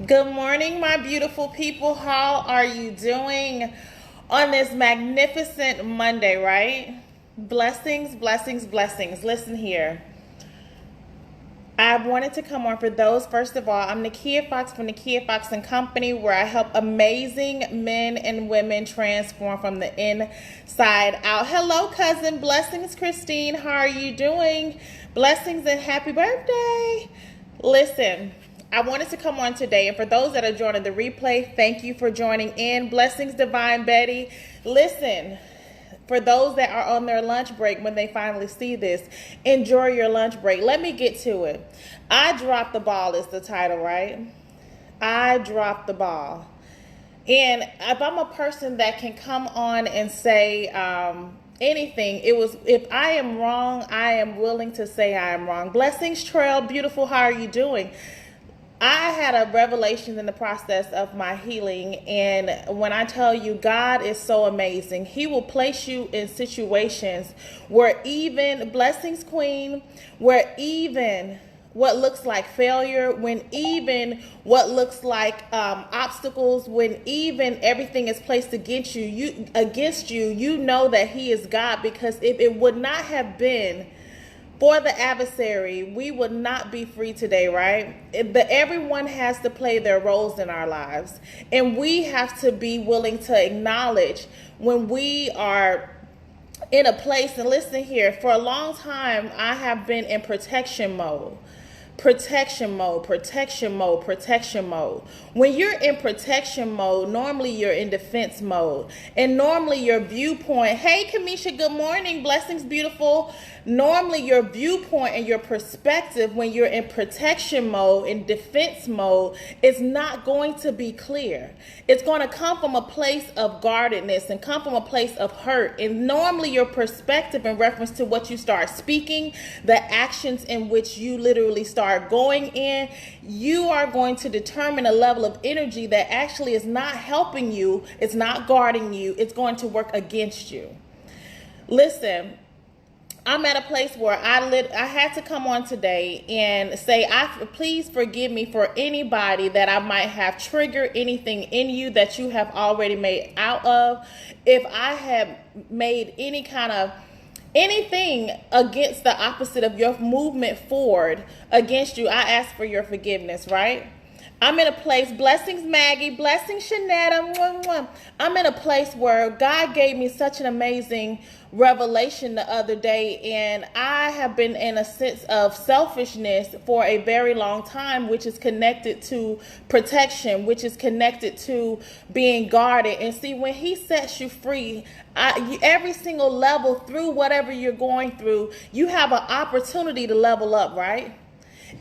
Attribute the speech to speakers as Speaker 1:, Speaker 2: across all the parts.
Speaker 1: Good morning, my beautiful people. How are you doing on this magnificent Monday, right? Blessings, blessings, blessings. Listen here. I wanted to come on for those. First of all, I'm Nekia Foxx from Nekia Foxx and Company, where I help amazing men and women transform from the inside out. Hello, cousin. Blessings, Christine. How are you doing? Blessings and happy birthday. Listen, I wanted to come on today, and for those that are joining the replay, thank you for joining in. Blessings, Divine Betty. Listen, for those that are on their lunch break when they finally see this, enjoy your lunch break. Let me get to it. I dropped the ball is the title, right? I dropped the ball. And if I'm a person that can come on and say anything, if I am wrong, I am willing to say I am wrong. Blessings, Trail, beautiful. How are you doing? I had a revelation in the process of my healing, and when I tell you God is so amazing, He will place you in situations where even, blessings queen, where even what looks like failure, when even what looks like obstacles, when even everything is placed against you, you know that He is God, because if it would not have been for the adversary, we would not be free today, right? Everyone has to play their roles in our lives. And we have to be willing to acknowledge when we are in a place. And listen here, for a long time, I have been in protection mode. Protection mode. When you're in protection mode, normally you're in defense mode. And normally your viewpoint, hey Kamisha, good morning, blessings, beautiful. Normally your viewpoint and your perspective when you're in protection mode, in defense mode, is not going to be clear. It's going to come from a place of guardedness and come from a place of hurt. And normally your perspective in reference to what you start speaking, the actions in which you literally start going in, you are going to determine a level of energy that actually is not helping you, it's not guarding you, it's going to work against you. Listen, I'm at a place where I had to come on today and say, please forgive me for anybody that I might have triggered anything in you that you have already made out of. If I have made any kind of anything against the opposite of your movement forward against you, I ask for your forgiveness, right? I'm in a place, blessings Maggie, blessings Shanetta, I'm in a place where God gave me such an amazing revelation the other day, and I have been in a sense of selfishness for a very long time, which is connected to protection, which is connected to being guarded. And see, when He sets you free, every single level through whatever you're going through, you have an opportunity to level up, right?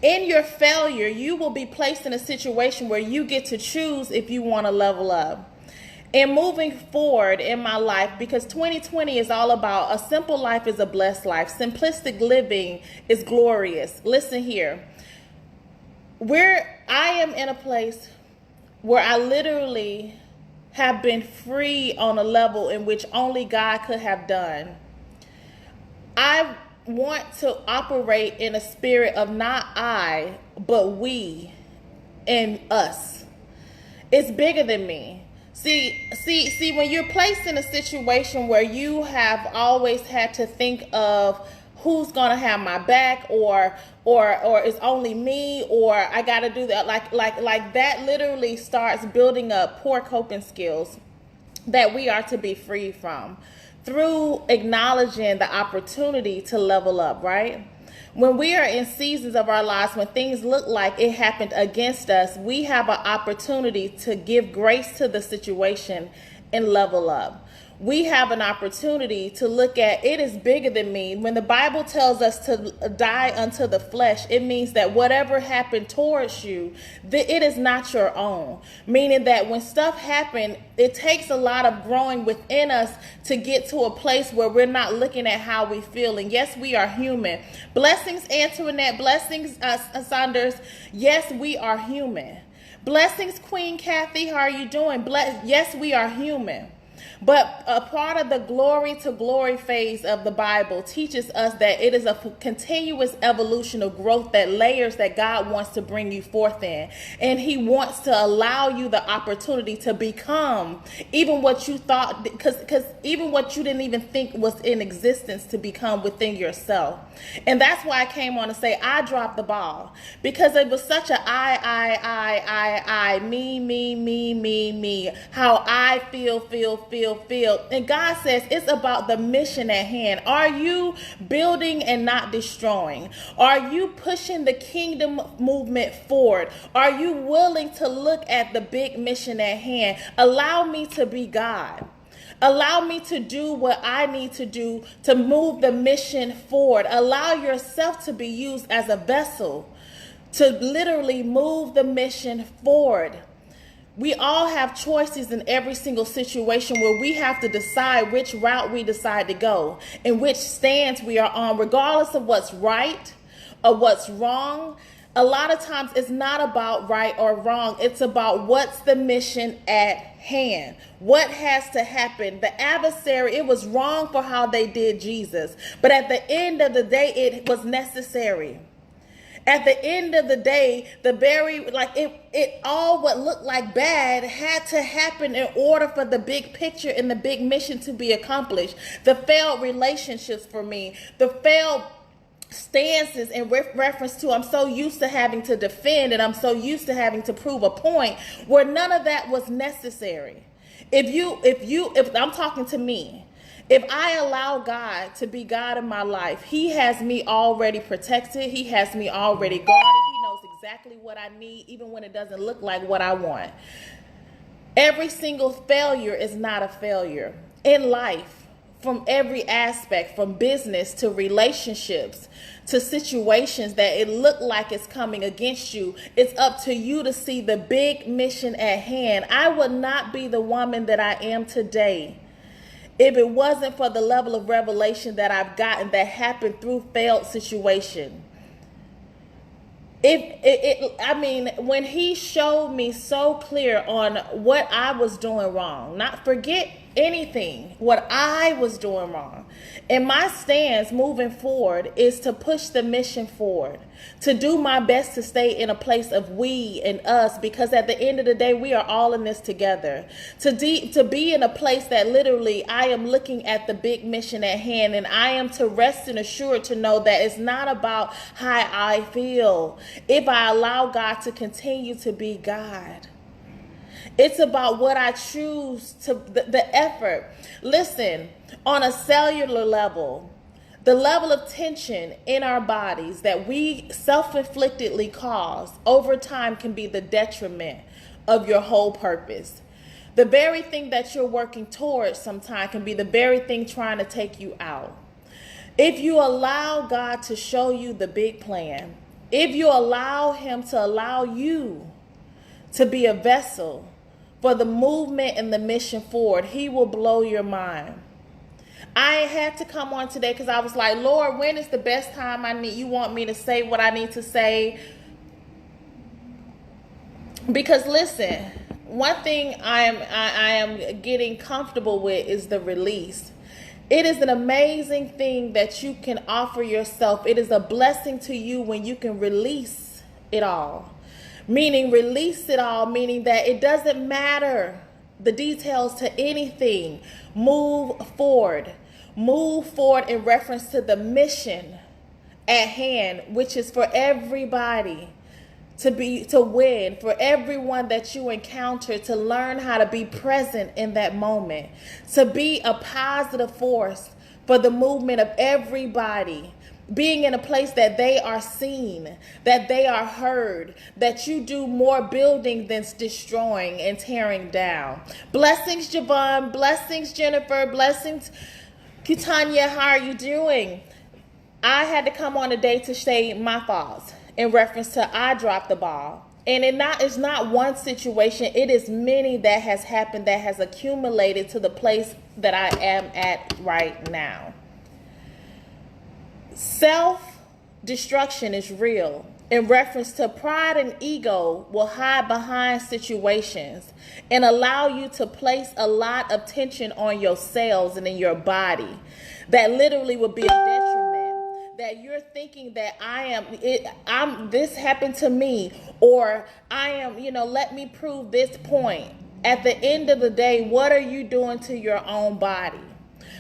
Speaker 1: In your failure, you will be placed in a situation where you get to choose if you want to level up. And moving forward in my life, because 2020 is all about a simple life is a blessed life. Simplistic living is glorious. Listen here. I am in a place where I literally have been free on a level in which only God could have done. I want to operate in a spirit of not I, but we and us. It's bigger than me. See, when you're placed in a situation where you have always had to think of who's gonna have my back, or it's only me, or I gotta do that, like that literally starts building up poor coping skills that we are to be free from through acknowledging the opportunity to level up, right? When we are in seasons of our lives, when things look like it happened against us, we have an opportunity to give grace to the situation and level up. We have an opportunity to look at it is bigger than me. When the Bible tells us to die unto the flesh, it means that whatever happened towards you, it is not your own. Meaning that when stuff happens, it takes a lot of growing within us to get to a place where we're not looking at how we feel. And yes, we are human. Blessings, Antoinette. Blessings, Saunders. Yes, we are human. Blessings, Queen Kathy. How are you doing? Yes, we are human. But a part of the glory to glory phase of the Bible teaches us that it is a continuous evolution of growth, that layers that God wants to bring you forth in. And he wants to allow you the opportunity to become even what you thought, because even what you didn't even think was in existence, to become within yourself. And that's why I came on to say I dropped the ball, because it was such a me, how I feel. And God says it's about the mission at hand. Are you building and not destroying? Are you pushing the kingdom movement forward? Are you willing to look at the big mission at hand? Allow me to be God. Allow me to do what I need to do to move the mission forward. Allow yourself to be used as a vessel to literally move the mission forward. We all have choices in every single situation where we have to decide which route we decide to go and which stance we are on, regardless of what's right or what's wrong. A lot of times it's not about right or wrong. It's about what's the mission at hand. What has to happen? The adversary, it was wrong for how they did Jesus. But at the end of the day, it was necessary. At the end of the day, it all what looked like bad had to happen in order for the big picture and the big mission to be accomplished. The failed relationships for me, the failed stances in reference to I'm so used to having to defend and I'm so used to having to prove a point, where none of that was necessary. If I'm talking to me, if I allow God to be God in my life, he has me already protected. He has me already guarded. He knows exactly what I need, even when it doesn't look like what I want. Every single failure is not a failure in life, from every aspect, from business to relationships to situations that it look like it's coming against you. It's up to you to see the big mission at hand. I would not be the woman that I am today if it wasn't for the level of revelation that I've gotten that happened through failed situation. When he showed me so clear on what I was doing wrong, not forget anything, what I was doing wrong. And my stance moving forward is to push the mission forward, to do my best to stay in a place of we and us, because at the end of the day, we are all in this together. To be in a place that literally I am looking at the big mission at hand, and I am to rest and assured to know that it's not about how I feel if I allow God to continue to be God. It's about what I choose to, the effort. Listen, on a cellular level, the level of tension in our bodies that we self-inflictedly cause over time can be the detriment of your whole purpose. The very thing that you're working towards sometimes can be the very thing trying to take you out. If you allow God to show you the big plan, if you allow him to allow you to be a vessel for the movement and the mission forward, he will blow your mind. I had to come on today because I was like, Lord, when is the best time you want me to say what I need to say? Because listen, one thing I am getting comfortable with is the release. It is an amazing thing that you can offer yourself. It is a blessing to you when you can release it all. Meaning release it all, meaning that it doesn't matter the details to anything. Move forward. Move forward in reference to the mission at hand, which is for everybody to win, for everyone that you encounter to learn how to be present in that moment, to be a positive force for the movement of everybody. Being in a place that they are seen, that they are heard, that you do more building than destroying and tearing down. Blessings, Javon. Blessings, Jennifer. Blessings, Kitanya. How are you doing? I had to come on today to say my thoughts in reference to I dropped the ball. And it's not one situation. It is many that has happened that has accumulated to the place that I am at right now. Self-destruction is real. in reference to pride and ego will hide behind situations and allow you to place a lot of tension on your cells and in your body that literally will be a detriment. That you're thinking that this happened to me, or I am, let me prove this point. At the end of the day, what are you doing to your own body?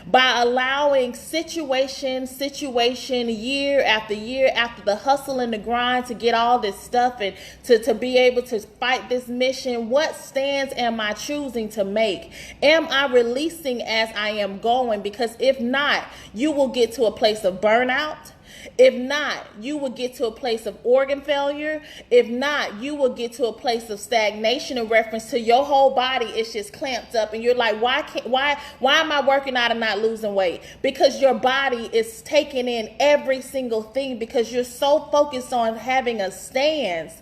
Speaker 1: By allowing situation, year after year after the hustle and the grind to get all this stuff and to be able to fight this mission, what stance am I choosing to make? Am I releasing as I am going? Because if not, you will get to a place of burnout. If not, you will get to a place of organ failure. If not, you will get to a place of stagnation in reference to your whole body. It's just clamped up and you're like, why am I working out and not losing weight? Because your body is taking in every single thing because you're so focused on having a stance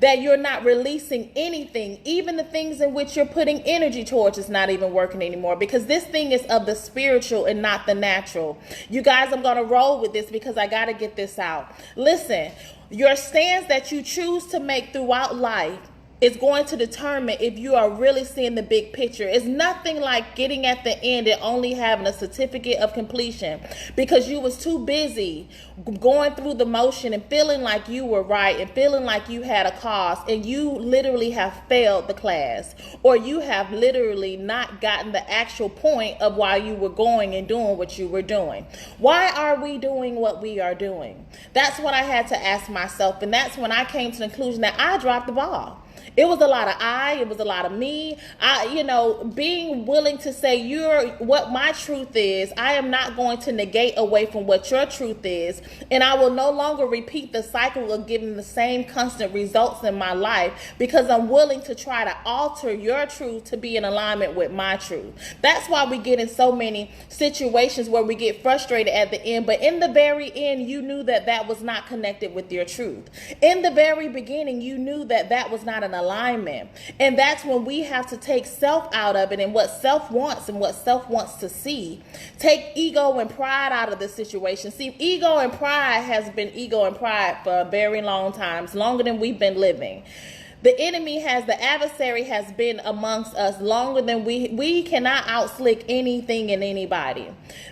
Speaker 1: that you're not releasing anything. Even the things in which you're putting energy towards is not even working anymore, because this thing is of the spiritual and not the natural. You guys, I'm going to roll with this because I got to get this out. Listen, your stance that you choose to make throughout life is going to determine if you are really seeing the big picture. It's nothing like getting at the end and only having a certificate of completion because you was too busy going through the motion and feeling like you were right and feeling like you had a cause, and you literally have failed the class, or you have literally not gotten the actual point of why you were going and doing what you were doing. Why are we doing what we are doing? That's what I had to ask myself, and that's when I came to the conclusion that I dropped the ball. It was a lot of it was a lot of me. Being willing to say what my truth is, I am not going to negate away from what your truth is. And I will no longer repeat the cycle of giving the same constant results in my life because I'm willing to try to alter your truth to be in alignment with my truth. That's why we get in so many situations where we get frustrated at the end. But in the very end, you knew that was not connected with your truth. In the very beginning, you knew that was not an alignment. And that's when we have to take self out of it and what self wants and what self wants to see. Take ego and pride out of the situation. See, ego and pride has been ego and pride for a very long time, longer than we've been living. The adversary has been amongst us longer than we cannot outslick anything and anybody.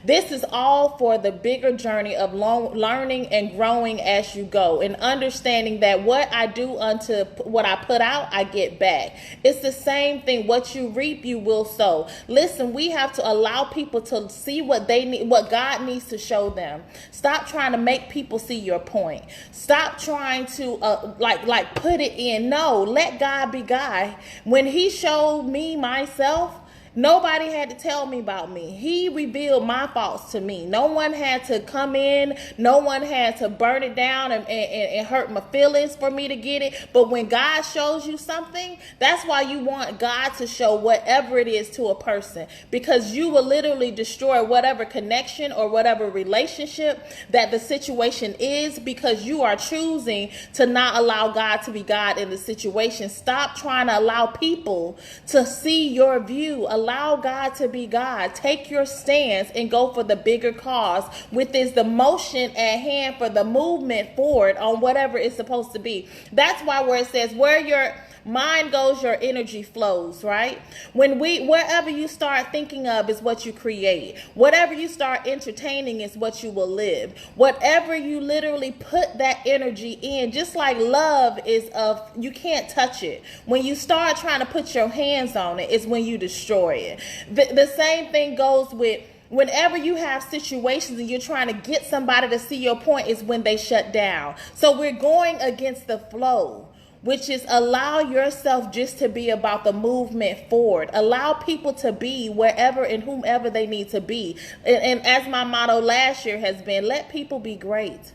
Speaker 1: This is all for the bigger journey of learning and growing as you go, and understanding that what I do unto what I put out, I get back. It's the same thing. What you reap, you will sow. Listen, we have to allow people to see what they need, what God needs to show them. Stop trying to make people see your point. Stop trying to like put it in. No. Let God be God. When he showed me myself, nobody had to tell me about me. He revealed my faults to me. No one had to come in. No one had to burn it down and hurt my feelings for me to get it. But when God shows you something, that's why you want God to show whatever it is to a person, because you will literally destroy whatever connection or whatever relationship that the situation is, because you are choosing to not allow God to be God in the situation. Stop trying to allow people to see your view. Allow God to be God. Take your stance and go for the bigger cause, which is the motion at hand for the movement forward on whatever it's supposed to be. That's why where it says where your mind goes, your energy flows, right? Wherever you start thinking of is what you create. Whatever you start entertaining is what you will live. Whatever you literally put that energy in, just like love is you can't touch it. When you start trying to put your hands on it, is when you destroy it. The same thing goes with whenever you have situations and you're trying to get somebody to see your point, is when they shut down. So we're going against the flow, which is allow yourself just to be about the movement forward. Allow people to be wherever and whomever they need to be. And as my motto last year has been, let people be great,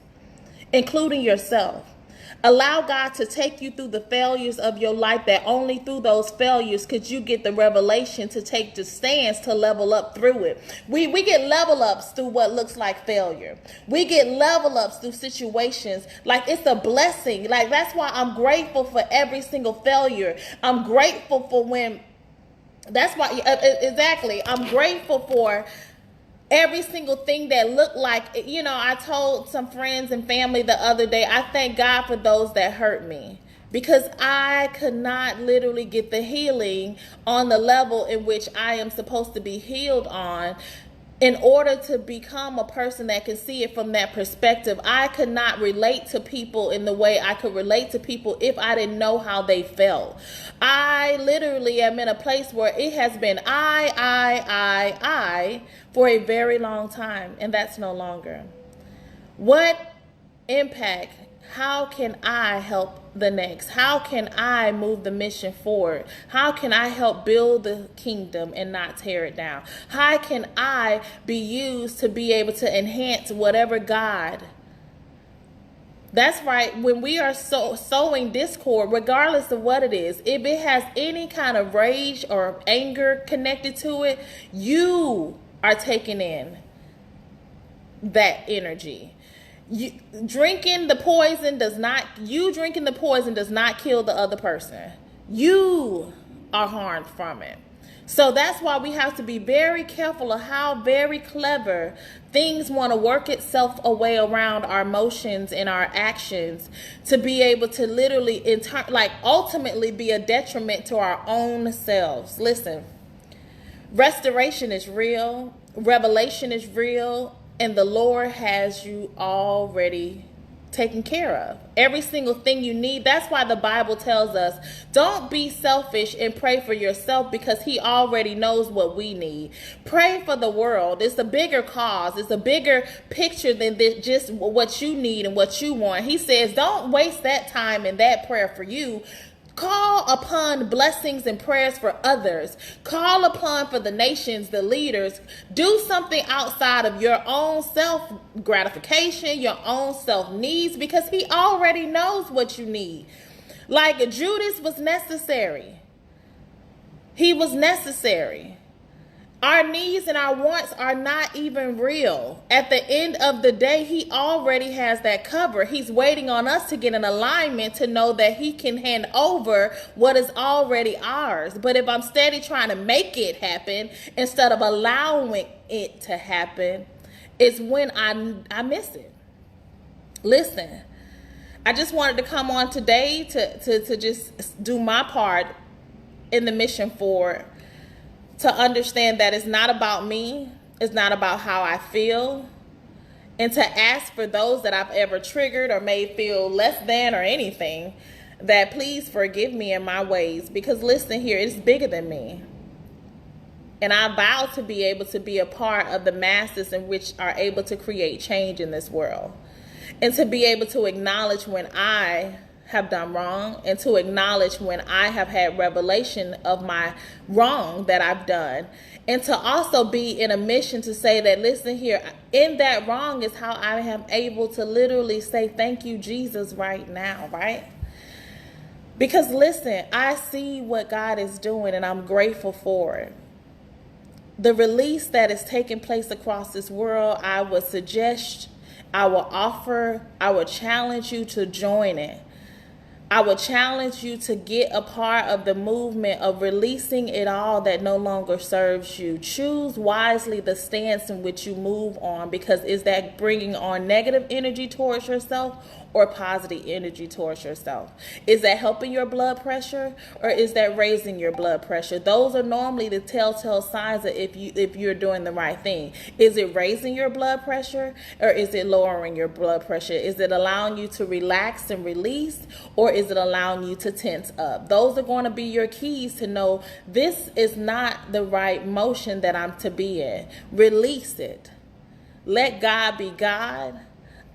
Speaker 1: including yourself. Allow God to take you through the failures of your life, that only through those failures could you get the revelation to take the stance to level up through it. We get level ups through what looks like failure. We get level ups through situations like it's a blessing. Like, that's why I'm grateful for every single failure. I'm grateful for exactly. I'm grateful for Every single thing that looked like, I told some friends and family the other day, I thank God for those that hurt me, because I could not literally get the healing on the level in which I am supposed to be healed on. In order to become a person that can see it from that perspective, I could not relate to people in the way I could relate to people if I didn't know how they felt. I literally am in a place where it has been I for a very long time, and that's no longer. What impact? How can I help the next? How can I move the mission forward? How can I help build the kingdom and not tear it down? How can I be used to be able to enhance whatever God? That's right. When we are sowing discord, regardless of what it is, if it has any kind of rage or anger connected to it, you are taking in that energy. Drinking the poison does not kill the other person. You are harmed from it. So that's why we have to be very careful of how very clever things want to work itself away around our emotions and our actions to be able to literally ultimately be a detriment to our own selves. Listen, restoration is real, revelation is real, and the Lord has you already taken care of. Every single thing you need. That's why the Bible tells us, don't be selfish and pray for yourself, because he already knows what we need. Pray for the world. It's a bigger cause. It's a bigger picture than this, just what you need and what you want. He says, don't waste that time in that prayer for you. Call upon blessings and prayers for others. Call upon for the nations, the leaders. Do something outside of your own self gratification, your own self needs, because he already knows what you need. Like Judas was necessary. He was necessary. Our needs and our wants are not even real. At the end of the day, he already has that covered. He's waiting on us to get in alignment to know that he can hand over what is already ours. But if I'm steady trying to make it happen instead of allowing it to happen, it's when I miss it. Listen, I just wanted to come on today to just do my part in the mission forward, to understand that it's not about me, it's not about how I feel, and to ask for those that I've ever triggered or made feel less than or anything, that please forgive me in my ways, because listen here, it's bigger than me. And I vow to be able to be a part of the masses in which are able to create change in this world, and to be able to acknowledge when I have done wrong, and to acknowledge when I have had revelation of my wrong that I've done, and to also be in a mission to say that, listen here, in that wrong is how I am able to literally say thank you, Jesus, right now, right? Because listen, I see what God is doing and I'm grateful for it. The release that is taking place across this world, I would suggest, I will offer, I would challenge you to join it. I would challenge you to get a part of the movement of releasing it all that no longer serves you. Choose wisely the stance in which you move on, because is that bringing on negative energy towards yourself or positive energy towards yourself? Is that helping your blood pressure, or is that raising your blood pressure? Those are normally the telltale signs of if you're doing the right thing. Is it raising your blood pressure, or is it lowering your blood pressure? Is it allowing you to relax and release, or is it allowing you to tense up? Those are going to be your keys to know this is not the right motion that I'm to be in. Release it. Let God be God.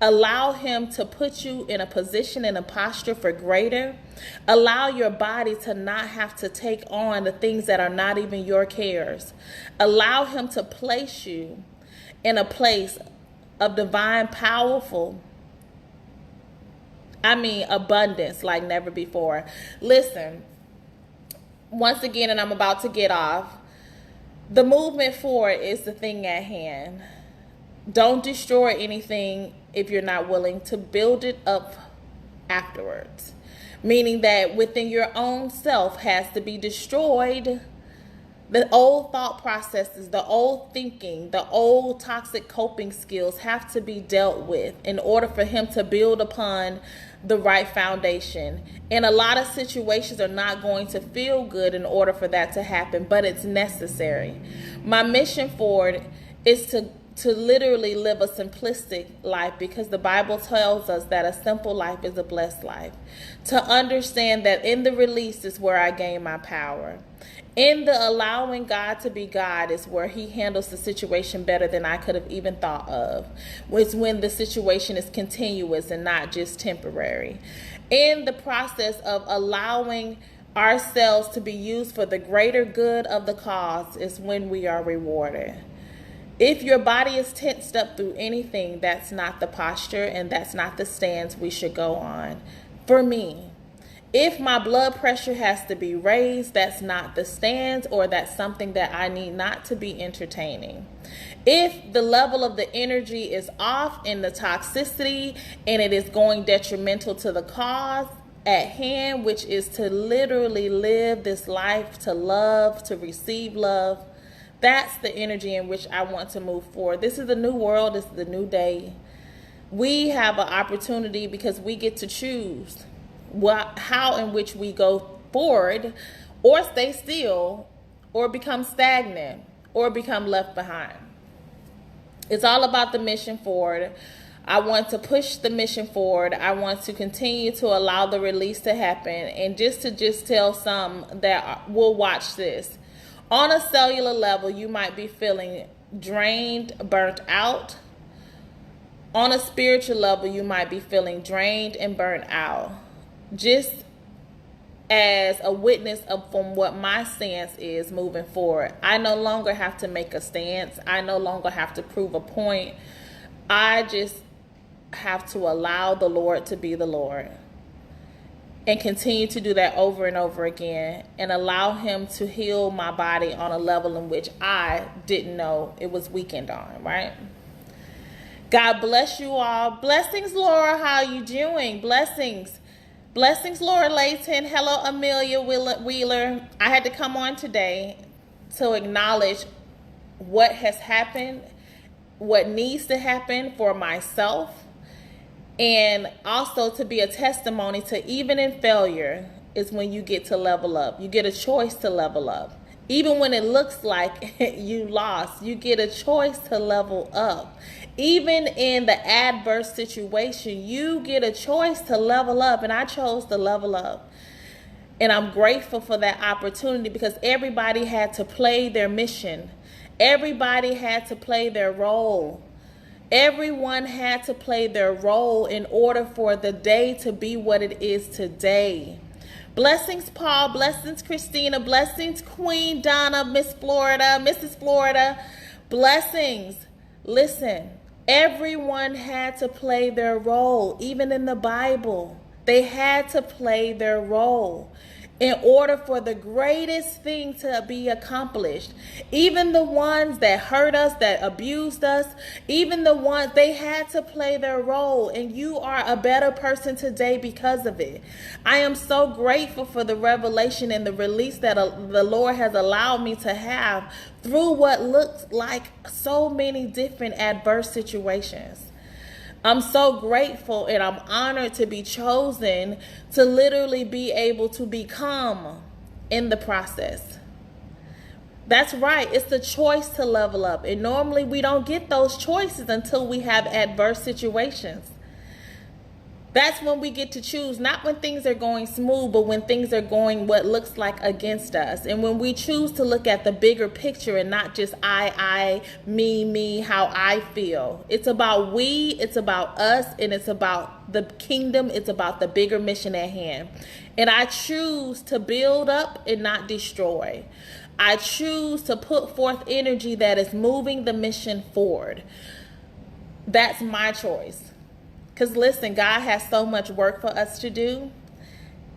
Speaker 1: Allow him to put you in a position and a posture for greater. Allow your body to not have to take on the things that are not even your cares. Allow him to place you in a place of divine, powerful, abundance like never before. Listen, once again, and I'm about to get off, the movement forward is the thing at hand. Don't destroy anything if you're not willing to build it up afterwards. Meaning that within your own self has to be destroyed The old thought processes, the old thinking, the old toxic coping skills have to be dealt with in order for him to build upon the right foundation. And a lot of situations are not going to feel good in order for that to happen, but it's necessary. My mission forward is to literally live a simplistic life, because the Bible tells us that a simple life is a blessed life. To understand that in the release is where I gain my power. In the allowing God to be God is where he handles the situation better than I could have even thought of. It's when the situation is continuous and not just temporary. In the process of allowing ourselves to be used for the greater good of the cause is when we are rewarded. If your body is tensed up through anything, that's not the posture and that's not the stance we should go on. For me, if my blood pressure has to be raised, that's not the stance, or that's something that I need not to be entertaining. If the level of the energy is off in the toxicity and it is going detrimental to the cause at hand, which is to literally live this life, to love, to receive love, that's the energy in which I want to move forward. This is the new world. This is the new day. We have an opportunity because we get to choose how in which we go forward, or stay still, or become stagnant, or become left behind. It's all about the mission forward. I want to push the mission forward. I want to continue to allow the release to happen. And just tell some that will watch this. On a cellular level, you might be feeling drained, burnt out. On a spiritual level, you might be feeling drained and burnt out. Just as a witness from what my stance is moving forward. I no longer have to make a stance. I no longer have to prove a point. I just have to allow the Lord to be the Lord. And continue to do that over and over again, and allow him to heal my body on a level in which I didn't know it was weakened on, right? God bless you all. Blessings, Laura. How are you doing? Blessings. Blessings, Laura Layton. Hello, Amelia Wheeler. I had to come on today to acknowledge what has happened, what needs to happen for myself, and also to be a testimony to even in failure is when you get to level up. You get a choice to level up. Even when it looks like you lost, you get a choice to level up. Even in the adverse situation, you get a choice to level up. And I chose to level up. And I'm grateful for that opportunity, because everybody had to play their mission. Everybody had to play their role. Everyone had to play their role in order for the day to be what it is today. Blessings, Paul. Blessings, Christina. Blessings, Queen Donna, Miss Florida, Mrs. Florida. Blessings. Listen, everyone had to play their role. Even in the Bible, they had to play their role in order for the greatest thing to be accomplished. Even the ones that hurt us, that abused us, even the ones, they had to play their role. And you are a better person today because of it. I am so grateful for the revelation and the release that the Lord has allowed me to have through what looks like so many different adverse situations. I'm so grateful and I'm honored to be chosen to literally be able to become in the process. That's right. It's the choice to level up. And normally we don't get those choices until we have adverse situations. That's when we get to choose, not when things are going smooth, but when things are going what looks like against us. And when we choose to look at the bigger picture and not just I, me, how I feel. It's about we, it's about us, and it's about the kingdom. It's about the bigger mission at hand. And I choose to build up and not destroy. I choose to put forth energy that is moving the mission forward. That's my choice. Because listen, God has so much work for us to do.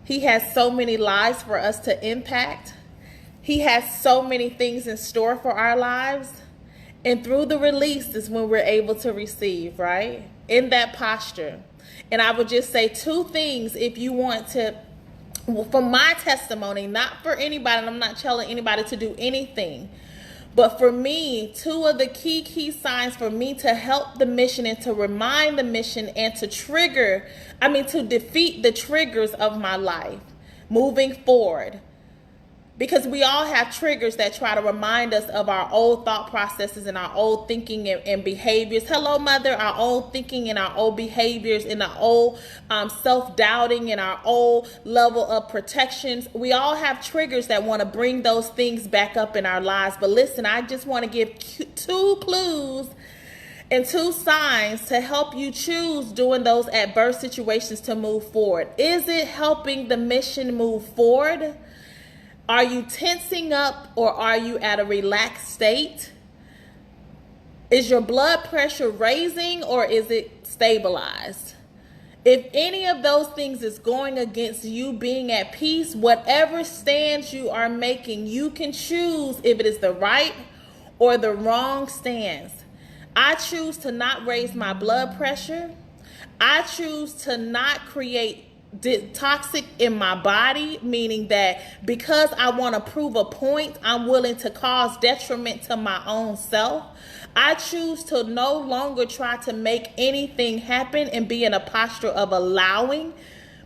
Speaker 1: He has so many lives for us to impact. He has so many things in store for our lives. And through the release is when we're able to receive, right? In that posture. And I would just say two things if you want to from my testimony, not for anybody, and I'm not telling anybody to do anything, but for me, two of the key signs for me to help the mission and to remind the mission and to to defeat the triggers of my life moving forward. Because we all have triggers that try to remind us of our old thought processes and our old thinking and behaviors. Hello, mother. Our old thinking and our old behaviors and our old self-doubting and our old level of protections. We all have triggers that want to bring those things back up in our lives. But listen, I just want to give 2 clues and 2 signs to help you choose during those adverse situations to move forward. Is it helping the mission move forward? Are you tensing up or are you at a relaxed state? Is your blood pressure raising or is it stabilized? If any of those things is going against you being at peace, whatever stance you are making, you can choose if it is the right or the wrong stance. I choose to not raise my blood pressure. I choose to not create toxic in my body, meaning that because I want to prove a point, I'm willing to cause detriment to my own self. I choose to no longer try to make anything happen and be in a posture of allowing,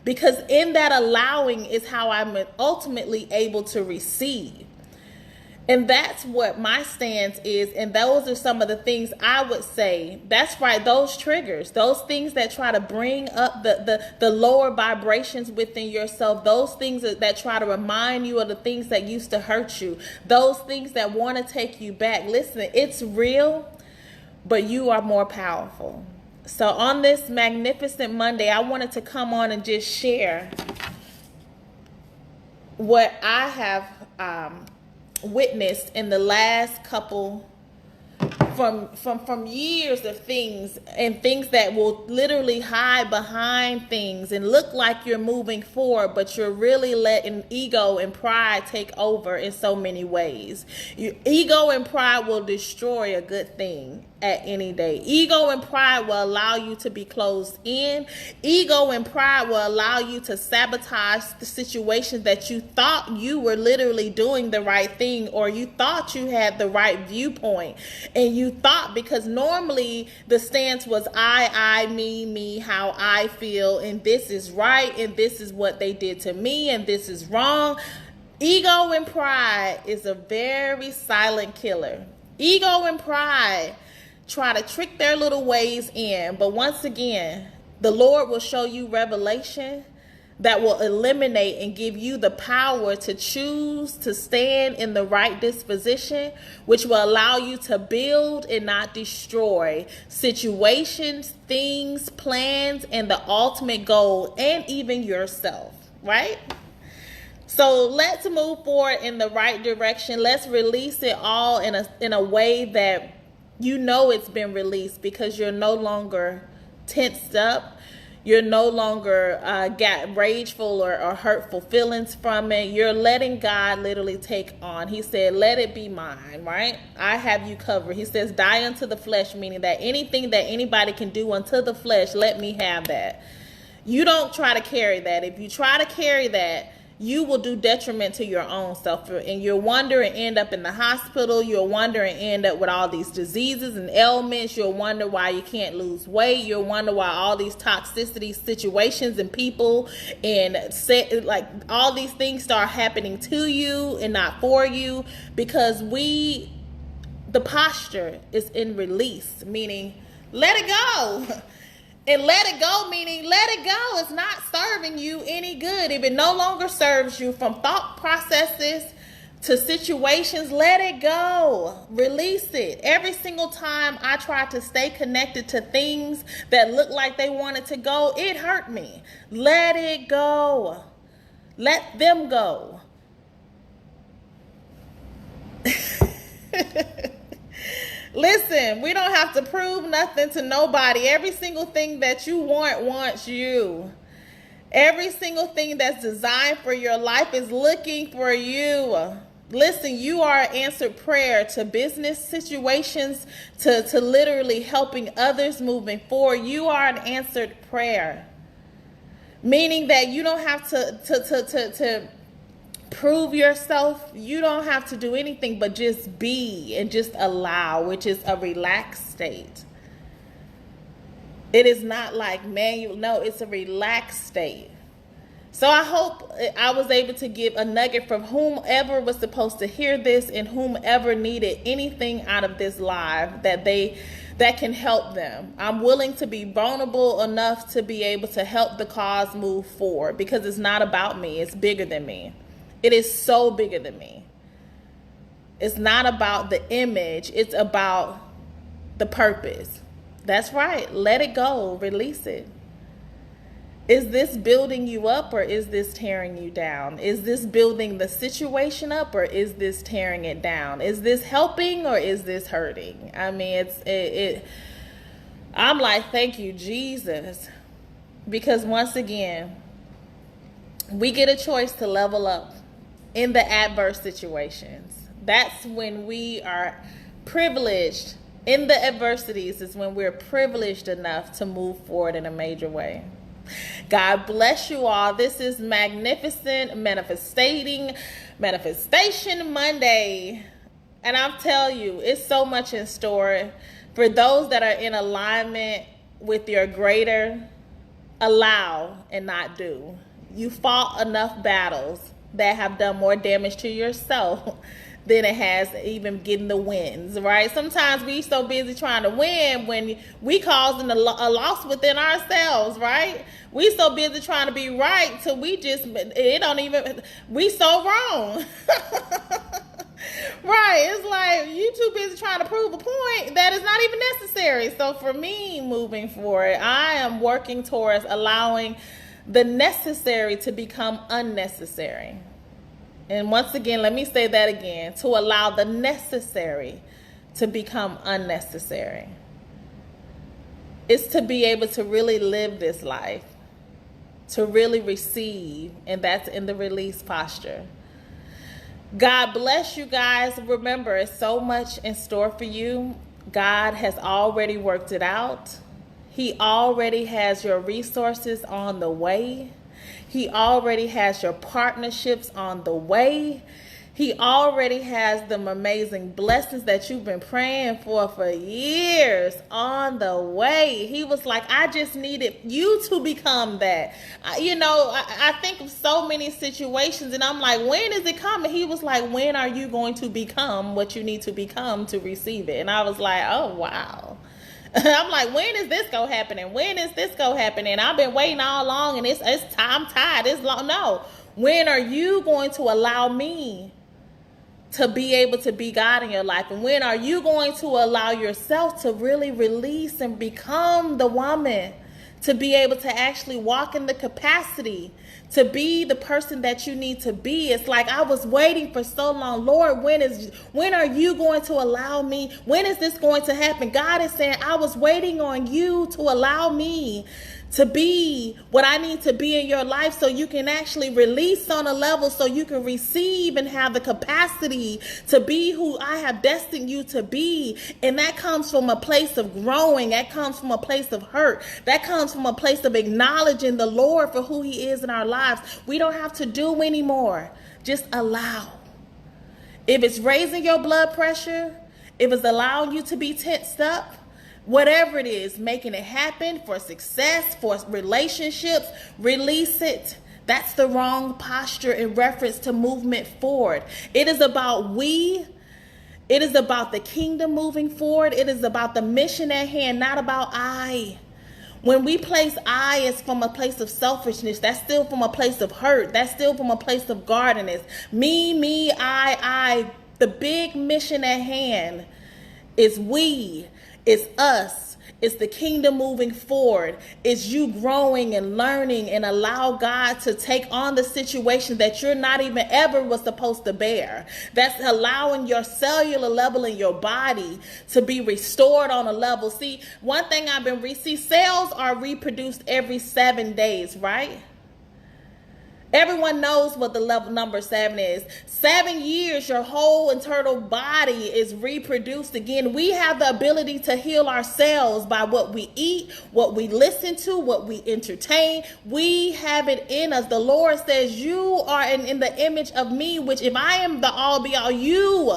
Speaker 1: because in that allowing is how I'm ultimately able to receive. And that's what my stance is. And those are some of the things I would say. That's right. Those triggers, those things that try to bring up the lower vibrations within yourself, those things that try to remind you of the things that used to hurt you, those things that want to take you back. Listen, it's real, but you are more powerful. So on this magnificent Monday, I wanted to come on and just share what I have witnessed in the last couple from years of things, and things that will literally hide behind things and look like you're moving forward, but you're really letting ego and pride take over in so many ways. Ego and pride will destroy a good thing at any day. Ego and pride will allow you to be closed in. Ego and pride will allow you to sabotage the situations that you thought you were literally doing the right thing, or you thought you had the right viewpoint, and you thought, because normally the stance was I, me, how I feel, and this is right, and this is what they did to me, and this is wrong. Ego and pride is a very silent killer. Ego and pride try to trick their little ways in, but once again, the Lord will show you revelation that will eliminate and give you the power to choose to stand in the right disposition, which will allow you to build and not destroy situations, things, plans, and the ultimate goal, and even yourself, right? So let's move forward in the right direction. Let's release it all in a way that you know it's been released, because you're no longer tensed up. You're no longer got rageful or hurtful feelings from it. You're letting God literally take on. He said, let it be mine, right? I have you covered. He says, die unto the flesh, meaning that anything that anybody can do unto the flesh, let me have that. You don't try to carry that. If you try to carry that, you will do detriment to your own self, and you'll wonder and end up in the hospital. You'll wonder and end up with all these diseases and ailments. You'll wonder why you can't lose weight. You'll wonder why all these toxicity situations and people and all these things start happening to you and not for you, because the posture is in release, meaning let it go. And let it go, meaning let it go. It's not serving you any good. If it no longer serves you, from thought processes to situations, let it go. Release it. Every single time I tried to stay connected to things that looked like they wanted to go, it hurt me. Let it go. Let them go. Listen, we don't have to prove nothing to nobody. Every single thing that you want wants you. Every single thing that's designed for your life is looking for you. Listen, you are an answered prayer to business situations, to literally helping others moving forward. You are an answered prayer. Meaning that you don't have to prove yourself. You don't have to do anything but just be and just allow, which is a relaxed state. It is not like manual. No, it's a relaxed state. So I hope I was able to give a nugget from whomever was supposed to hear this and whomever needed anything out of this live that can help them. I'm willing to be vulnerable enough to be able to help the cause move forward, because it's not about me. It's bigger than me. It is so bigger than me. It's not about the image. It's about the purpose. That's right. Let it go. Release it. Is this building you up, or is this tearing you down? Is this building the situation up, or is this tearing it down? Is this helping, or is this hurting? I mean, I'm like, thank you, Jesus. Because once again, we get a choice to level up in the adverse situations. That's when we are privileged. In the adversities is when we're privileged enough to move forward in a major way. God bless you all. This is Magnificent Manifestation Monday. And I'll tell you, it's so much in store. For those that are in alignment with your greater, allow and not do. You fought enough battles that have done more damage to yourself than it has even getting the wins, right? Sometimes we so busy trying to win when we causing a loss within ourselves, right? We so busy trying to be right till we so wrong. Right, it's like you too busy trying to prove a point that is not even necessary. So for me, moving forward, I am working towards allowing the necessary to become unnecessary. And once again, let me say that again, to allow the necessary to become unnecessary. It's to be able to really live this life, to really receive, and that's in the release posture. God bless you guys. Remember, it's so much in store for you. God has already worked it out. He already has your resources on the way. He already has your partnerships on the way. He already has them amazing blessings that you've been praying for years on the way. He was like, I just needed you to become that. I think of so many situations and I'm like, when is it coming? He was like, when are you going to become what you need to become to receive it? And I was like, oh, wow. I'm like, when is this go happening? When is this go happening? I've been waiting all along and it's time, I'm tired. It's long. No. When are you going to allow me to be able to be God in your life? And when are you going to allow yourself to really release and become the woman, to be able to actually walk in the capacity to be the person that you need to be? It's like, I was waiting for so long. Lord, when are you going to allow me? When is this going to happen? God is saying, I was waiting on you to allow me to be what I need to be in your life, so you can actually release on a level, so you can receive and have the capacity to be who I have destined you to be. And that comes from a place of growing. That comes from a place of hurt. That comes from a place of acknowledging the Lord for who he is in our lives. We don't have to do anymore. Just allow. If it's raising your blood pressure, if it's allowing you to be tensed up, whatever it is, making it happen for success, for relationships, release it. That's the wrong posture in reference to movement forward. It is about we. It is about the kingdom moving forward. It is about the mission at hand, not about I. When we place I, it's from a place of selfishness. That's still from a place of hurt. That's still from a place of guardedness. Me, I. The big mission at hand is we. It's us. It's the kingdom moving forward. It's you growing and learning and allow God to take on the situation that you're not even ever was supposed to bear. That's allowing your cellular level in your body to be restored on a level. See, one thing cells are reproduced every 7 days, right? Everyone knows what the level number 7 is. 7 years, your whole internal body is reproduced again. We have the ability to heal ourselves by what we eat, what we listen to, what we entertain. We have it in us. The Lord says, you are in the image of me, which if I am the all be all, you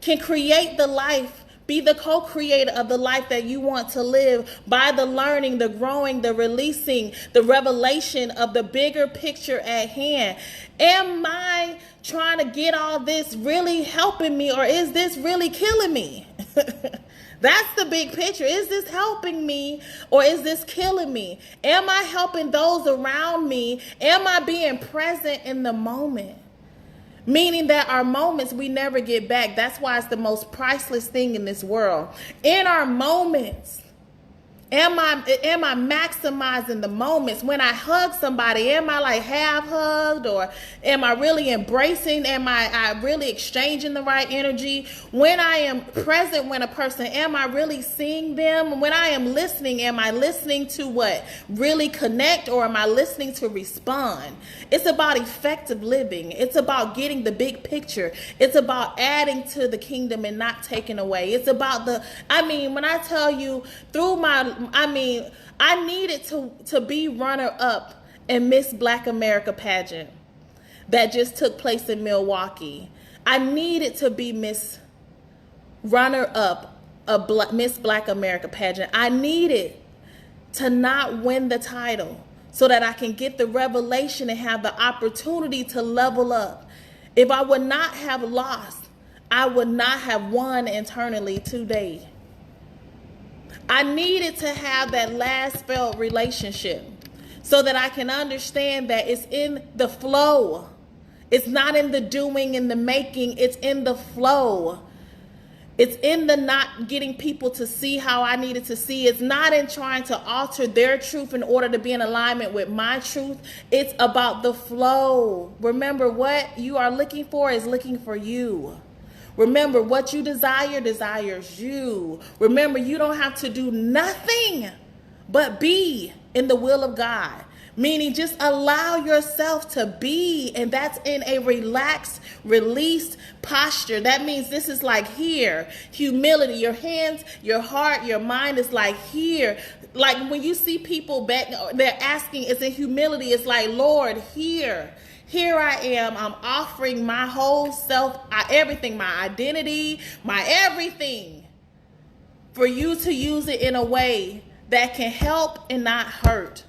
Speaker 1: can create the life. Be the co-creator of the life that you want to live by the learning, the growing, the releasing, the revelation of the bigger picture at hand. Am I trying to get all this really helping me, or is this really killing me? That's the big picture. Is this helping me, or is this killing me? Am I helping those around me? Am I being present in the moment? Meaning that our moments we never get back. That's why it's the most priceless thing in this world. In our moments, am I maximizing the moments? When I hug somebody, am I like half hugged, or am I really embracing? Am I really exchanging the right energy? When I am present when a person, am I really seeing them? When I am listening, am I listening to what? Really connect, or am I listening to respond? It's about effective living. It's about getting the big picture. It's about adding to the kingdom and not taking away. It's about when I tell you I needed to be runner up in Miss Black America pageant that just took place in Milwaukee. I needed to be Miss runner up of Miss Black America pageant. I needed to not win the title so that I can get the revelation and have the opportunity to level up. If I would not have lost, I would not have won internally today. I needed to have that last failed relationship so that I can understand that it's in the flow. It's not in the doing and the making. It's in the flow. It's in the not getting people to see how I needed to see. It's not in trying to alter their truth in order to be in alignment with my truth. It's about the flow. Remember, what you are looking for is looking for you. Remember, what you desire desires you. Remember, you don't have to do nothing but be in the will of God. Meaning just allow yourself to be, and that's in a relaxed, released posture. That means this is like here, humility. Your hands, your heart, your mind is like here. Like when you see people back, they're asking, it's in humility. It's like, Lord, here I am. I'm offering my whole self, everything, my identity, my everything, for you to use it in a way that can help and not hurt.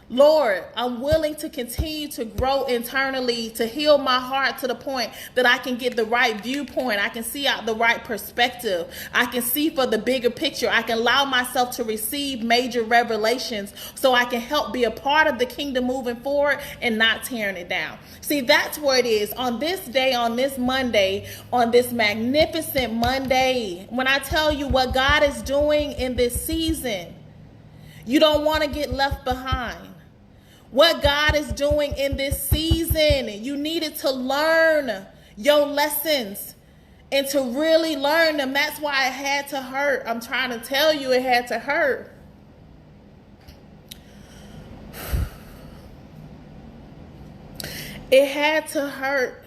Speaker 1: Lord, I'm willing to continue to grow internally, to heal my heart to the point that I can get the right viewpoint. I can see out the right perspective. I can see for the bigger picture. I can allow myself to receive major revelations so I can help be a part of the kingdom moving forward and not tearing it down. See, that's where it is on this day, on this Monday, on this magnificent Monday. When I tell you what God is doing in this season, you don't want to get left behind. What God is doing in this season, you needed to learn your lessons and to really learn them. That's why it had to hurt. I'm trying to tell you, it had to hurt. It had to hurt.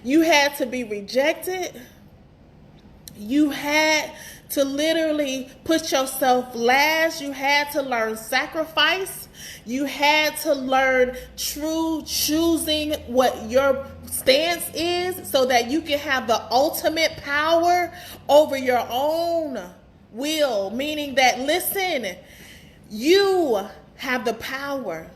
Speaker 1: You had to be rejected. You had to literally put yourself last. You had to learn sacrifice. You had to learn true choosing what your stance is so that you can have the ultimate power over your own will. Meaning that, listen, you have the power.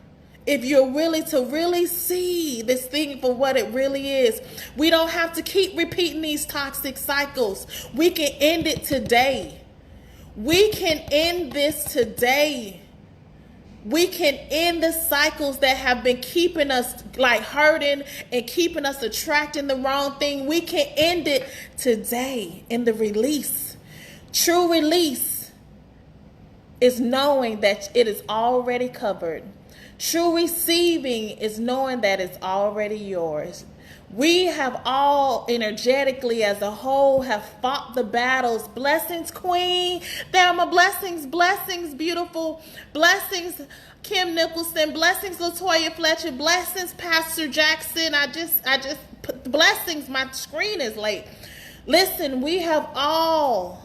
Speaker 1: If you're willing to really see this thing for what it really is, we don't have to keep repeating these toxic cycles. We can end it today. We can end this today. We can end the cycles that have been keeping us like hurting and keeping us attracting the wrong thing. We can end it today in the release. True release is knowing that it is already covered. True receiving is knowing that it's already yours. We have all energetically as a whole have fought the battles. Blessings, Queen Thelma. Blessings, blessings, beautiful. Blessings, Kim Nicholson. Blessings, Latoya Fletcher. Blessings, Pastor Jackson. I just put blessings. My screen is late. Listen, we have all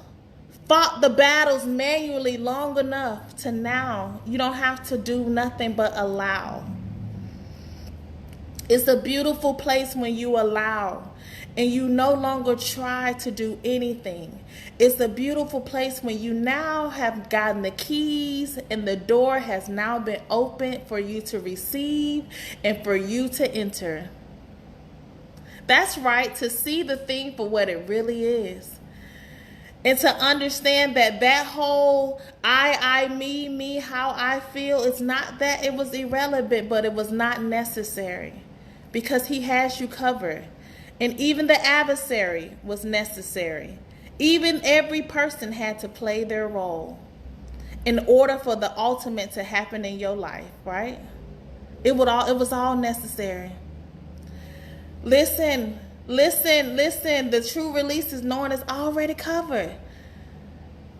Speaker 1: fought the battles manually long enough to now you don't have to do nothing but allow. It's a beautiful place when you allow and you no longer try to do anything. It's a beautiful place when you now have gotten the keys and the door has now been opened for you to receive and for you to enter. That's right, to see the thing for what it really is. And to understand that whole I, me, how I feel, it's not that it was irrelevant, but it was not necessary. Because he has you covered. And even the adversary was necessary. Even every person had to play their role in order for the ultimate to happen in your life, right? It was all necessary. Listen. The true release is knowing it's already covered.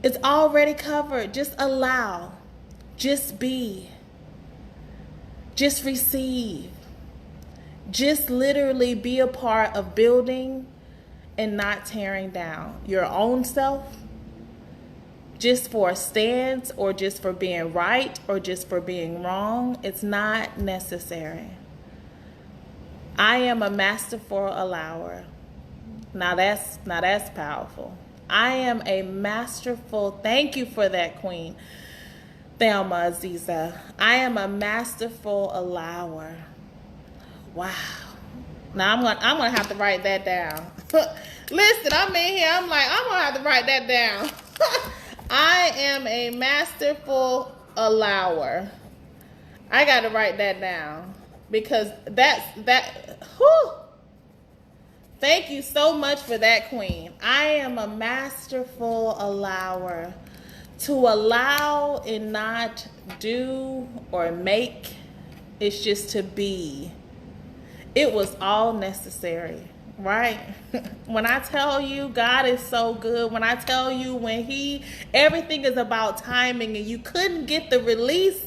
Speaker 1: It's already covered. Just allow. Just be. Just receive. Just literally be a part of building and not tearing down your own self just for a stance or just for being right or just for being wrong. It's not necessary. I am a masterful allower. Now that's powerful. I am a masterful, thank you for that, Queen Thelma Aziza. I am a masterful allower. Wow. Now I'm gonna have to write that down. Listen, I'm in here. I'm gonna have to write that down. I am a masterful allower. I gotta write that down because whew. Thank you so much for that, Queen. I am a masterful allower. To allow and not do or make is just to be. It was all necessary, right? When I tell you God is so good, when I tell you everything is about timing and you couldn't get the release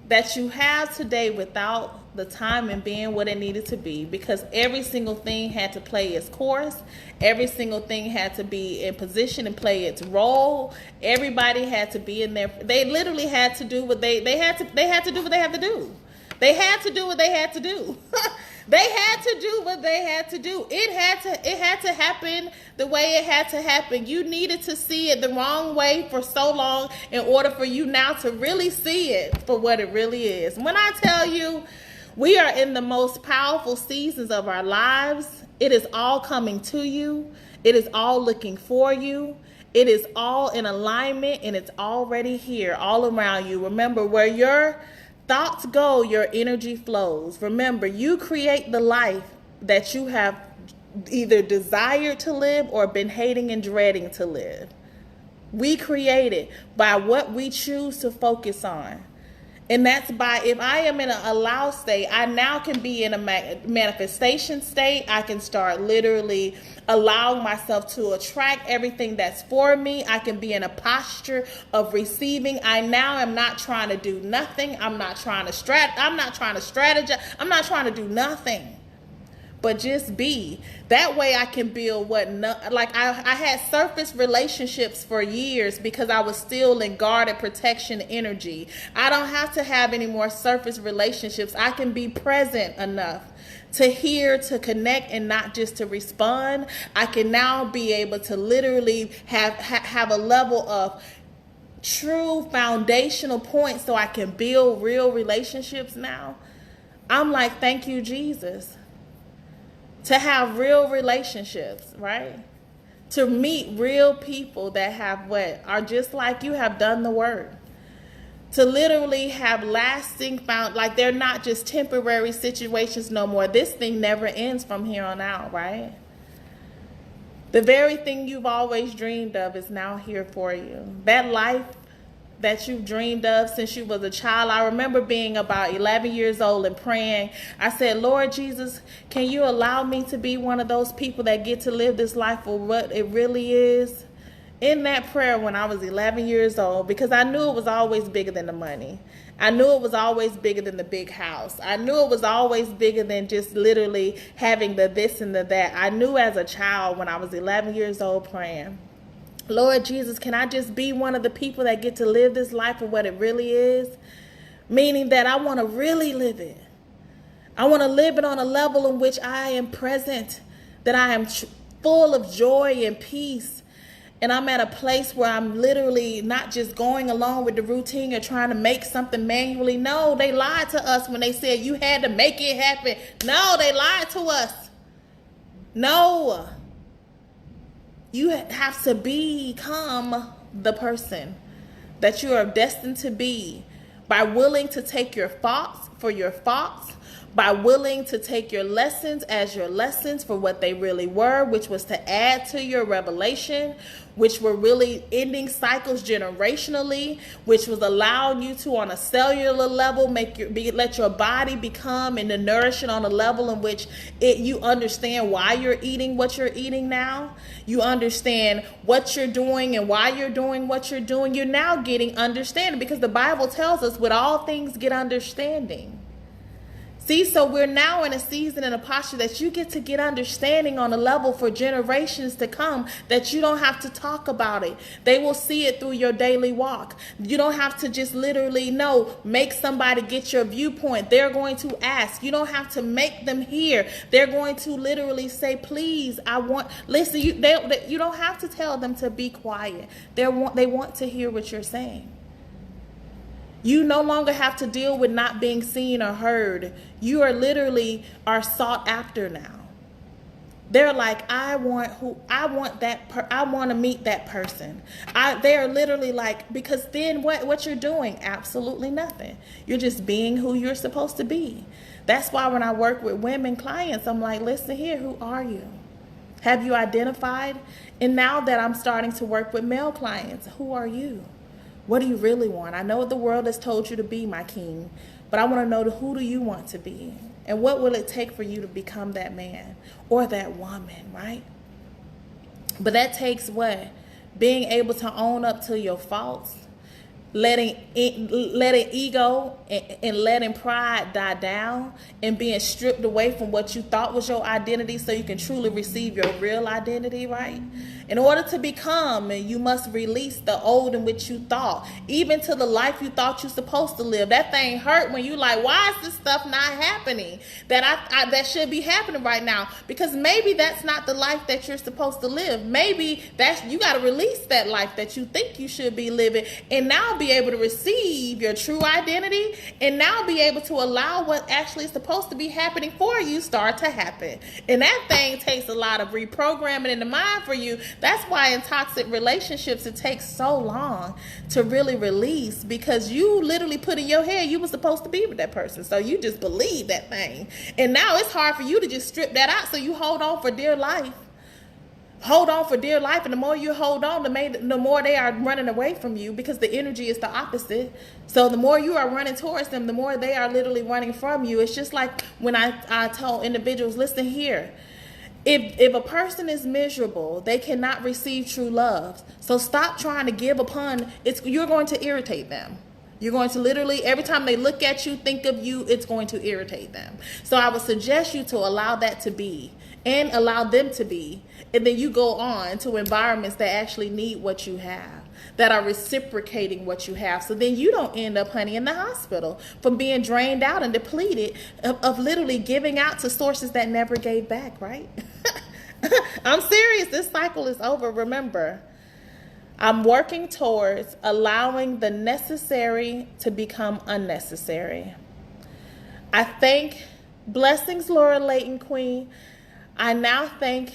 Speaker 1: that you have today without the timing being what it needed to be, because every single thing had to play its course. Every single thing had to be in position and play its role. Everybody had to be in there. They literally had to do what they had to do what they had to do. They had to do what they had to do. They had to do what they had to do. It had to happen the way it had to happen. You needed to see it the wrong way for so long in order for you now to really see it for what it really is. When I tell you we are in the most powerful seasons of our lives, it is all coming to you. It is all looking for you. It is all in alignment and it's already here all around you. Remember, where your thoughts go, your energy flows. Remember, you create the life that you have either desired to live or been hating and dreading to live. We create it by what we choose to focus on. And that's by, if I am in an allow state, I now can be in a manifestation state. I can start literally allowing myself to attract everything that's for me. I can be in a posture of receiving. I now am not trying to do nothing. I'm not trying to strategize. I'm not trying to do nothing. But just be. That way I can build I had surface relationships for years because I was still in guarded protection energy. I don't have to have any more surface relationships. I can be present enough to hear, to connect, and not just to respond. I can now be able to literally have a level of true foundational points so I can build real relationships now. I'm like, thank you, Jesus. To have real relationships, right? To meet real people that are just like you, have done the work. To literally have lasting they're not just temporary situations no more. This thing never ends from here on out, right? The very thing you've always dreamed of is now here for you. That life that you've dreamed of since you was a child. I remember being about 11 years old and praying. I said, Lord Jesus, can you allow me to be one of those people that get to live this life for what it really is? In that prayer when I was 11 years old, because I knew it was always bigger than the money. I knew it was always bigger than the big house. I knew it was always bigger than just literally having the this and the that. I knew as a child when I was 11 years old praying, Lord Jesus, can I just be one of the people that get to live this life for what it really is? Meaning that I want to really live it. I want to live it on a level in which I am present, that I am full of joy and peace. And I'm at a place where I'm literally not just going along with the routine or trying to make something manually. No, they lied to us when they said you had to make it happen. No, they lied to us. No. You have to become the person that you are destined to be by willing to take your faults for your faults, by willing to take your lessons as your lessons for what they really were, which was to add to your revelation, which were really ending cycles generationally, which was allowing you to, on a cellular level, let your body become and to nourish it on a level in which you understand why you're eating what you're eating now. You understand what you're doing and why you're doing what you're doing. You're now getting understanding, because the Bible tells us with all things get understanding. See, so we're now in a season and a posture that you get to get understanding on a level for generations to come, that you don't have to talk about it. They will see it through your daily walk. You don't have to just literally make somebody get your viewpoint. They're going to ask. You don't have to make them hear. They're going to literally say, please, listen, you don't have to tell them to be quiet. They want to hear what you're saying. You no longer have to deal with not being seen or heard. You are literally sought after now. They're like, I want to meet that person. They're literally like, because then what you're doing? Absolutely nothing. You're just being who you're supposed to be. That's why when I work with women clients, I'm like, listen here, who are you? Have you identified? And now that I'm starting to work with male clients, who are you? What do you really want? I know what the world has told you to be, my king, but I want to know who do you want to be? And what will it take for you to become that man or that woman, right? But that takes what? Being able to own up to your faults, letting ego and letting pride die down, and being stripped away from what you thought was your identity so you can truly receive your real identity, right? In order to become, you must release the old in which you thought, even to the life you thought you're supposed to live. That thing hurt when you like, why is this stuff not happening that should be happening right now? Because maybe that's not the life that you're supposed to live. Maybe you got to release that life that you think you should be living, and now be able to receive your true identity, and now be able to allow what actually is supposed to be happening for you start to happen. And that thing takes a lot of reprogramming in the mind for you. That's why in toxic relationships it takes so long to really release, because you literally put in your head you were supposed to be with that person, so you just believe that thing, and now it's hard for you to just strip that out, so you hold on for dear life. Hold on for dear life, and the more you hold on, the more they are running away from you, because the energy is the opposite. So the more you are running towards them, the more they are literally running from you. It's just like when I tell individuals, listen here, if a person is miserable, they cannot receive true love. So stop trying to give upon it. You're going to irritate them. You're going to literally, every time they look at you, think of you, it's going to irritate them. So I would suggest you to allow that to be, and allow them to be. And then you go on to environments that actually need what you have, that are reciprocating what you have. So then you don't end up, honey, in the hospital from being drained out and depleted of literally giving out to sources that never gave back, right? I'm serious. This cycle is over. Remember, I'm working towards allowing the necessary to become unnecessary. I thank blessings, Laura Layton Queen. I now thank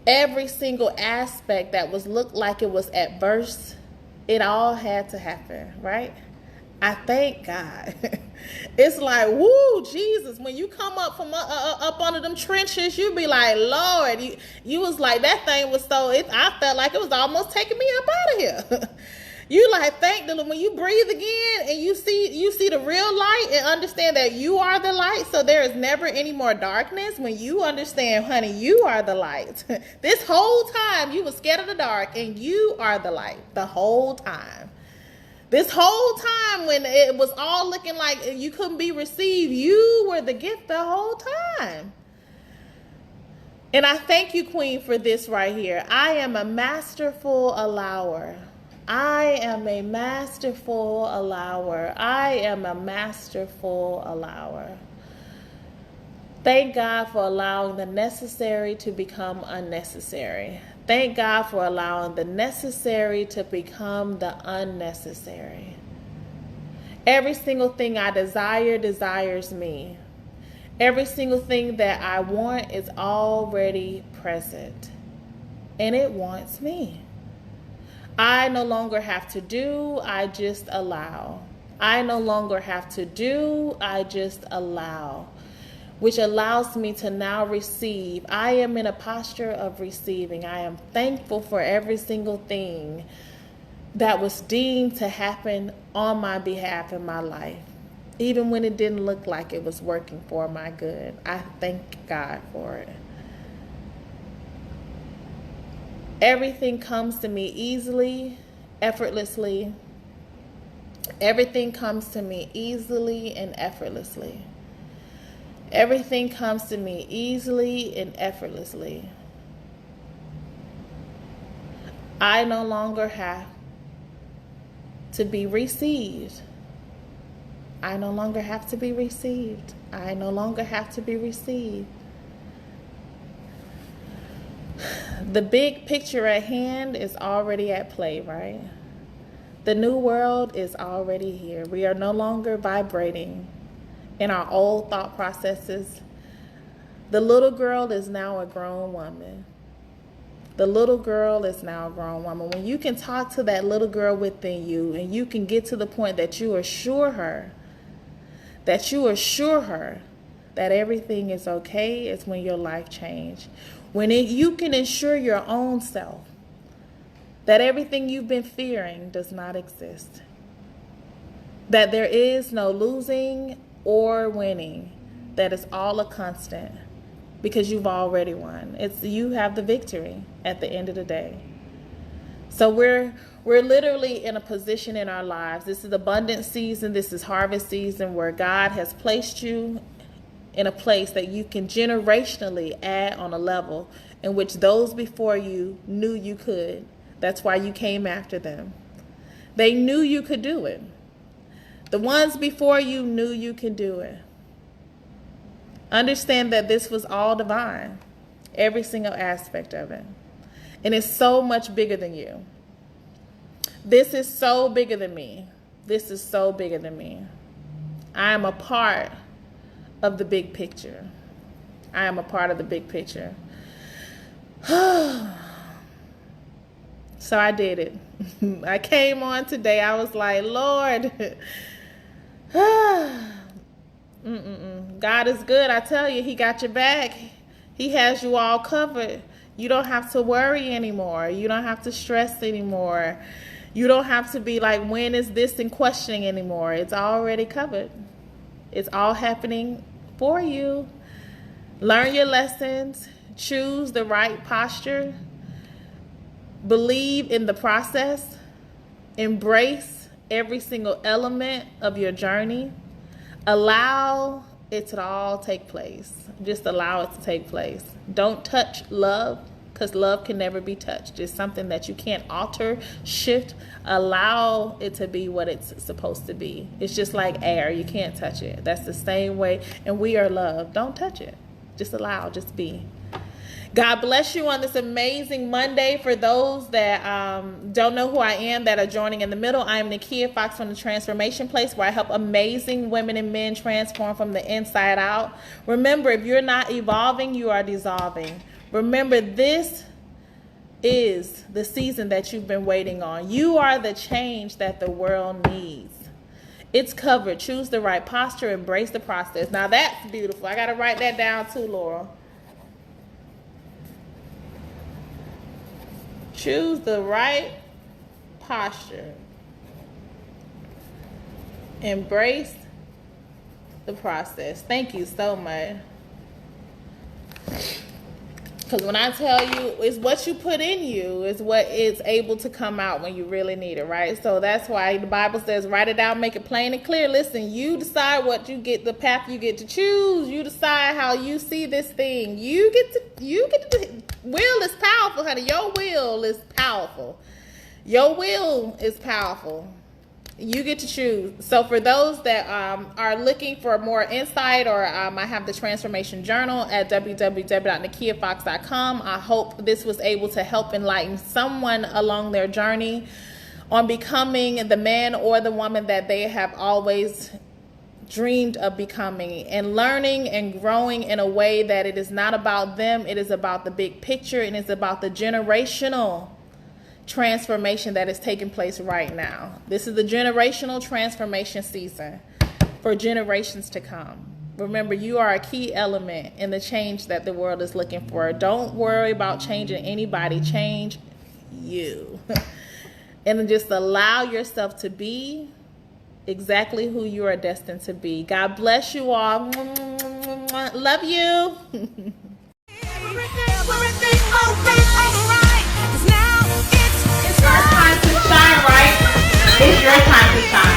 Speaker 1: every single aspect that looked like it was adverse. It all had to happen, right? I thank God. It's like, woo, Jesus, when you come up from up under them trenches, you be like, Lord, you was like, that thing was I felt like it was almost taking me up out of here. You like thank the Lord when you breathe again and you see the real light and understand that you are the light. So there is never any more darkness when you understand, honey, you are the light. This whole time you were scared of the dark and you are the light the whole time. This whole time when it was all looking like you couldn't be received, you were the gift the whole time. And I thank you, Queen, for this right here. I am a masterful allower. I am a masterful allower. I am a masterful allower. Thank God for allowing the necessary to become unnecessary. Thank God for allowing the necessary to become the unnecessary. Every single thing I desire desires me. Every single thing that I want is already present, and it wants me. I no longer have to do, I just allow. I no longer have to do, I just allow, which allows me to now receive. I am in a posture of receiving. I am thankful for every single thing that was deemed to happen on my behalf in my life. Even when it didn't look like it was working for my good, I thank God for it. Everything comes to me easily, effortlessly. Everything comes to me easily and effortlessly. Everything comes to me easily and effortlessly. I no longer have to be received. I no longer have to be received. I no longer have to be received. The big picture at hand is already at play, right? The new world is already here. We are no longer vibrating in our old thought processes. The little girl is now a grown woman. The little girl is now a grown woman. When you can talk to that little girl within you and you can get to the point that you assure her that everything is okay, is when your life changes. When you can assure your own self that everything you've been fearing does not exist. That there is no losing or winning. That is all a constant. Because you've already won. You have the victory at the end of the day. So we're literally in a position in our lives. This is abundance season. This is harvest season where God has placed you in a place that you can generationally add on a level in which those before you knew you could. That's why you came after them. They knew you could do it. The ones before you knew you could do it. Understand that this was all divine. Every single aspect of it. And it's so much bigger than you. This is so bigger than me. This is so bigger than me. I am a part of the big picture. I am a part of the big picture. So I did it. I came on today. I was like, Lord, God is good. I tell you, he got your back. He has you all covered. You don't have to worry anymore. You don't have to stress anymore. You don't have to be like, when is this and questioning anymore. It's already covered. It's all happening for you. Learn your lessons. Choose the right posture. Believe in the process. Embrace every single element of your journey. Allow it to all take place. Just allow it to take place. Don't touch love, because love can never be touched. It's something that you can't alter, shift. Allow it to be what it's supposed to be. It's just like air. You can't touch it. That's the same way. And we are love. Don't touch it. Just allow. Just be. God bless you on this amazing Monday. For those that don't know who I am, that are joining in the middle, I am Nekia Foxx from the Transformation Place, where I help amazing women and men transform from the inside out. Remember, if you're not evolving, you are dissolving. Remember, this is the season that you've been waiting on. You are the change that the world needs. It's covered. Choose the right posture. Embrace the process. Now that's beautiful. I got to write that down too, Laurel. Choose the right posture. Embrace the process. Thank you so much. Because when I tell you, it's what you put in you is what is able to come out when you really need it, right? So that's why the Bible says, write it down, make it plain and clear. Listen, you decide what you get, the path you get to choose. You decide how you see this thing. You get to, will is powerful, honey. Your will is powerful. Your will is powerful. You get to choose. So for those that are looking for more insight, or I have the Transformation Journal at www.nekiafoxx.com. I hope this was able to help enlighten someone along their journey on becoming the man or the woman that they have always dreamed of becoming, and learning and growing in a way that it is not about them. It is about the big picture, and it's about the generational transformation that is taking place right now. This is the generational transformation season for generations to come. Remember, you are a key element in the change that the world is looking for. Don't worry about changing anybody. Change you. And just allow yourself to be exactly who you are destined to be. God bless you all. Love you. It's your time to shine, right? It's your time to shine.